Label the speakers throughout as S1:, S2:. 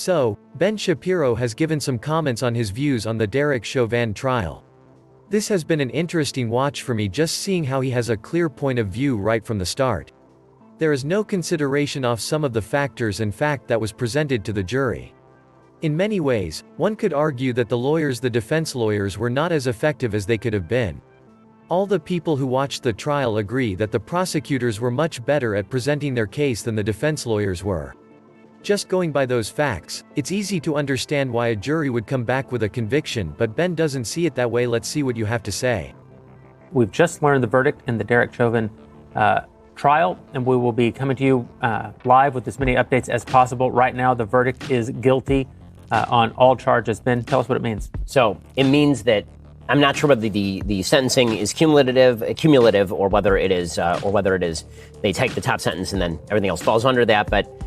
S1: So, Ben Shapiro has given some comments on his views on the Derek Chauvin trial. This has been an interesting watch for me, just seeing how he has a clear point of view right from the start. There is no consideration of some of the factors and fact that was presented to the jury. In many ways, one could argue that the defense lawyers were not as effective as they could have been. All the people who watched the trial agree that the prosecutors were much better at presenting their case than the defense lawyers were. Just going by those facts, it's easy to understand why a jury would come back with a conviction, but Ben doesn't see it that way. Let's see what you have to say.
S2: We've just learned the verdict in the Derek Chauvin trial, and we will be coming to you live with as many updates as possible. Right now, the verdict is guilty on all charges. Ben, tell us what it means.
S3: So it means that I'm not sure whether the sentencing is cumulative, or whether it is they take the top sentence and then everything else falls under that. But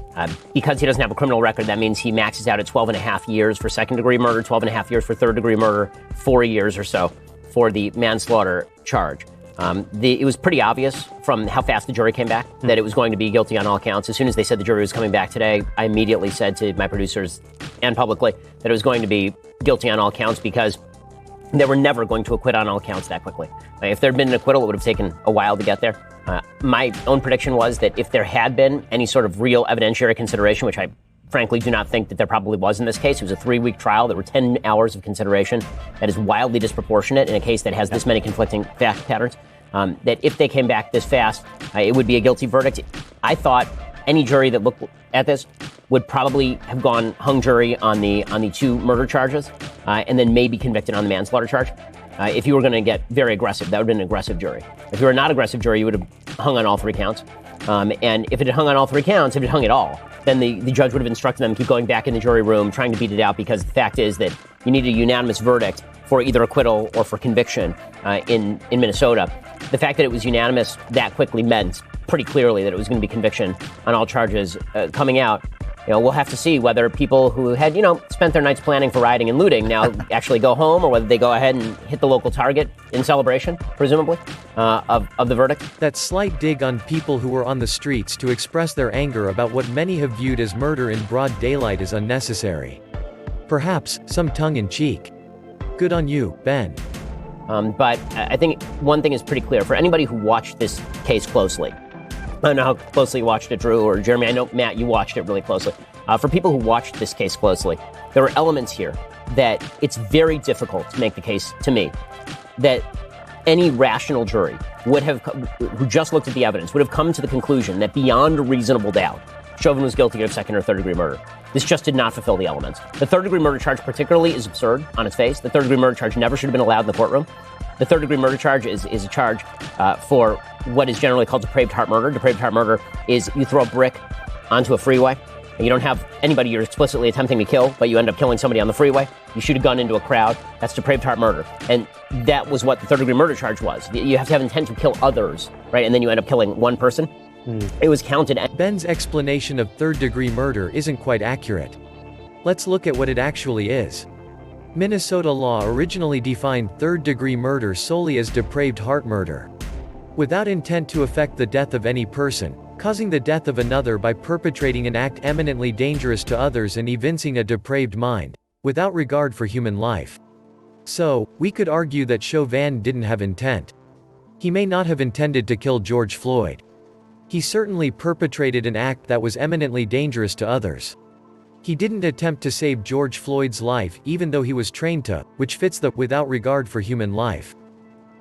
S3: because he doesn't have a criminal record, that means he maxes out at 12 and a half years for second-degree murder, 12 and a half years for third-degree murder, 4 years or so for the manslaughter charge. It was pretty obvious from how fast the jury came back that it was going to be guilty on all counts. As soon as they said the jury was coming back today, I immediately said to my producers and publicly that it was going to be guilty on all counts, because they were never going to acquit on all counts that quickly. If there had been an acquittal, it would have taken a while to get there. My own prediction was that if there had been any sort of real evidentiary consideration, which I frankly do not think that there probably was in this case, it was a 3-week trial. There were 10 hours of consideration. That is wildly disproportionate in a case that has this many conflicting fact patterns. That if they came back this fast, it would be a guilty verdict. I thought any jury that looked at this would probably have gone hung jury on the 2 murder charges, and then maybe convicted on the manslaughter charge. If you were going to get very aggressive, that would have been an aggressive jury. If you were not aggressive jury, you would have hung on all 3 counts. And if it had hung on all 3 counts, if it hung at all, then the judge would have instructed them to keep going back in the jury room, trying to beat it out, because the fact is that you need a unanimous verdict for either acquittal or for conviction in Minnesota. The fact that it was unanimous that quickly meant pretty clearly that it was going to be conviction on all charges coming out. We'll have to see whether people who had, spent their nights planning for rioting and looting now actually go home, or whether they go ahead and hit the local Target in celebration, presumably, of the verdict.
S1: That slight dig on people who were on the streets to express their anger about what many have viewed as murder in broad daylight is unnecessary. Perhaps some tongue-in-cheek. Good on you, Ben.
S3: But I think one thing is pretty clear. For anybody who watched this case closely, I don't know how closely you watched it, Drew or Jeremy. I know, Matt, you watched it really closely. For people who watched this case closely, there are elements here that it's very difficult to make the case, to me, that any rational jury would have, who just looked at the evidence, would have come to the conclusion that beyond a reasonable doubt, Chauvin was guilty of second or third degree murder. This just did not fulfill the elements. The third degree murder charge particularly is absurd on its face. The third degree murder charge never should have been allowed in the courtroom. The third degree murder charge is a charge for what is generally called depraved heart murder. Depraved heart murder is you throw a brick onto a freeway, and you don't have anybody you're explicitly attempting to kill, but you end up killing somebody on the freeway. You shoot a gun into a crowd. That's depraved heart murder. And that was what the third degree murder charge was. You have to have intent to kill others, right? And then you end up killing one person. It was counted.
S1: Ben's explanation of third-degree murder isn't quite accurate. Let's look at what it actually is. Minnesota law originally defined third-degree murder solely as depraved heart murder. Without intent to affect the death of any person, causing the death of another by perpetrating an act eminently dangerous to others and evincing a depraved mind, without regard for human life. So, we could argue that Chauvin didn't have intent. He may not have intended to kill George Floyd. He certainly perpetrated an act that was eminently dangerous to others. He didn't attempt to save George Floyd's life even though he was trained to, which fits the without regard for human life.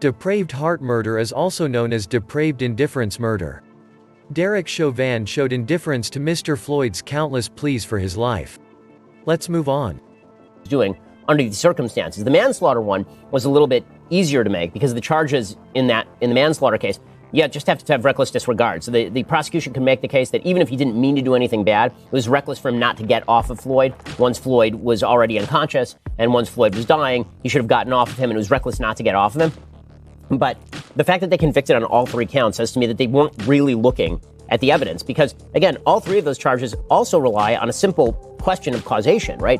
S1: Depraved heart murder is also known as depraved indifference murder. Derek Chauvin showed indifference to Mr. Floyd's countless pleas for his life. Let's move on.
S3: Doing under these circumstances. The manslaughter one was a little bit easier to make because the charges in the manslaughter case, just have to have reckless disregard. So the prosecution can make the case that even if he didn't mean to do anything bad, it was reckless for him not to get off of Floyd. Once Floyd was already unconscious and once Floyd was dying, he should have gotten off of him, and it was reckless not to get off of him. But the fact that they convicted on all 3 counts says to me that they weren't really looking at the evidence, because, again, all 3 of those charges also rely on a simple question of causation, right?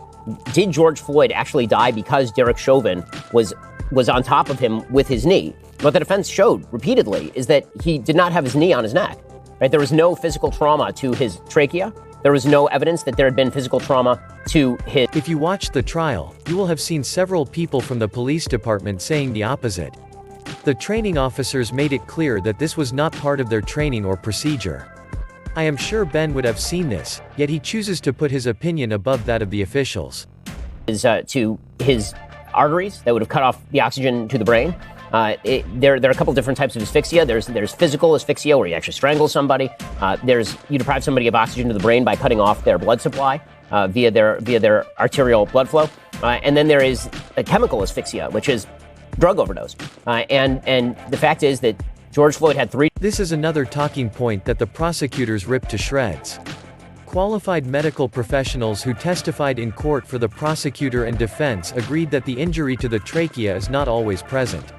S3: Did George Floyd actually die because Derek Chauvin was on top of him with his knee? What the defense showed repeatedly is that he did not have his knee on his neck, right? There was no physical trauma to his trachea. There There was no evidence that there had been physical trauma to his.
S1: If you watched the trial, you will have seen several people from the police department saying the opposite. The training officers made it clear that this was not part of their training or procedure. I am sure Ben would have seen this, yet he chooses to put his opinion above that of the officials.
S3: To his arteries that would have cut off the oxygen to the brain. There are a couple different types of asphyxia. There's physical asphyxia, where you actually strangle somebody. You deprive somebody of oxygen to the brain by cutting off their blood supply via their arterial blood flow. And then there is a chemical asphyxia, which is drug overdose. And the fact is that George Floyd had 3.
S1: This is another talking point that the prosecutors ripped to shreds. Qualified medical professionals who testified in court for the prosecutor and defense agreed that the injury to the trachea is not always present.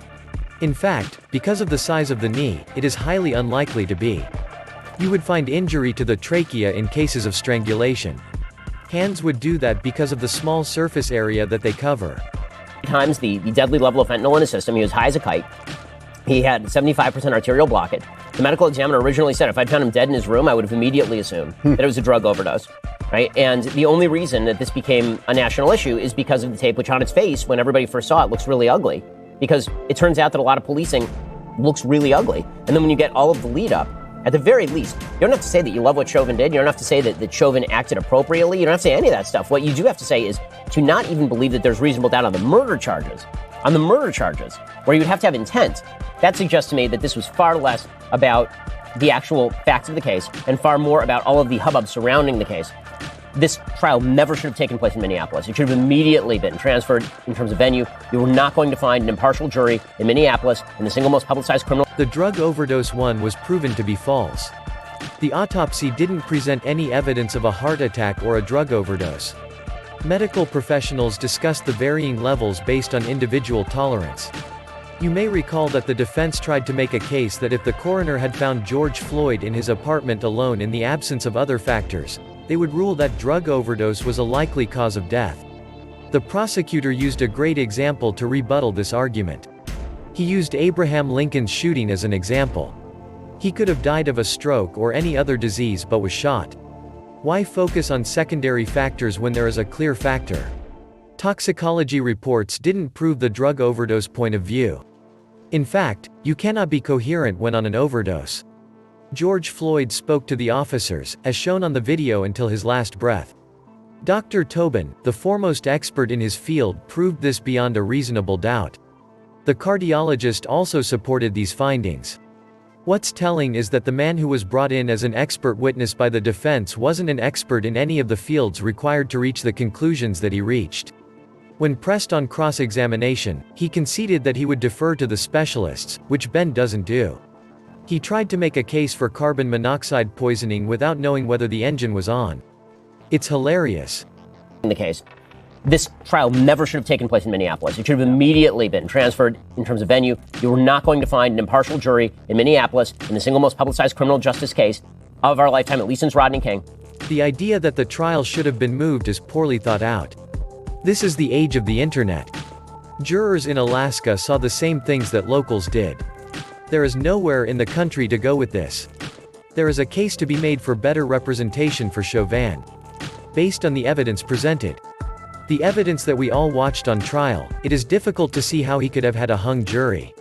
S1: In fact, because of the size of the knee, it is highly unlikely to be. You would find injury to the trachea in cases of strangulation. Hands would do that because of the small surface area that they cover.
S3: Times the deadly level of fentanyl in his system. He was high as a kite. He had 75% arterial blockage. The medical examiner originally said if I'd found him dead in his room, I would have immediately assumed that it was a drug overdose, right? And the only reason that this became a national issue is because of the tape, which on its face, when everybody first saw it, looks really ugly. Because it turns out that a lot of policing looks really ugly. And then when you get all of the lead up, at the very least, you don't have to say that you love what Chauvin did. You don't have to say that Chauvin acted appropriately. You don't have to say any of that stuff. What you do have to say is to not even believe that there's reasonable doubt on the murder charges. On the murder charges, where you would have to have intent, that suggests to me that this was far less about the actual facts of the case and far more about all of the hubbub surrounding the case. This trial never should have taken place in Minneapolis. It should have immediately been transferred in terms of venue. You were not going to find an impartial jury in Minneapolis in the single most publicized criminal.
S1: The drug overdose one was proven to be false. The autopsy didn't present any evidence of a heart attack or a drug overdose. Medical professionals discussed the varying levels based on individual tolerance. You may recall that the defense tried to make a case that if the coroner had found George Floyd in his apartment alone in the absence of other factors, they would rule that drug overdose was a likely cause of death. The prosecutor used a great example to rebuttal this argument. He used Abraham Lincoln's shooting as an example. He could have died of a stroke or any other disease but was shot. Why focus on secondary factors when there is a clear factor? Toxicology reports didn't prove the drug overdose point of view. In fact, you cannot be coherent when on an overdose. George Floyd spoke to the officers, as shown on the video, until his last breath. Dr. Chauvin, the foremost expert in his field, proved this beyond a reasonable doubt. The cardiologist also supported these findings. What's telling is that the man who was brought in as an expert witness by the defense wasn't an expert in any of the fields required to reach the conclusions that he reached. When pressed on cross-examination, he conceded that he would defer to the specialists, which Ben doesn't do. He tried to make a case for carbon monoxide poisoning without knowing whether the engine was on. It's hilarious.
S3: In the case, this trial never should have taken place in Minneapolis. It should have immediately been transferred in terms of venue. You were not going to find an impartial jury in Minneapolis in the single most publicized criminal justice case of our lifetime, at least since Rodney King.
S1: The idea that the trial should have been moved is poorly thought out. This is the age of the internet. Jurors in Alaska saw the same things that locals did. There is nowhere in the country to go with this. There is a case to be made for better representation for Chauvin. Based on the evidence presented, the evidence that we all watched on trial, it is difficult to see how he could have had a hung jury.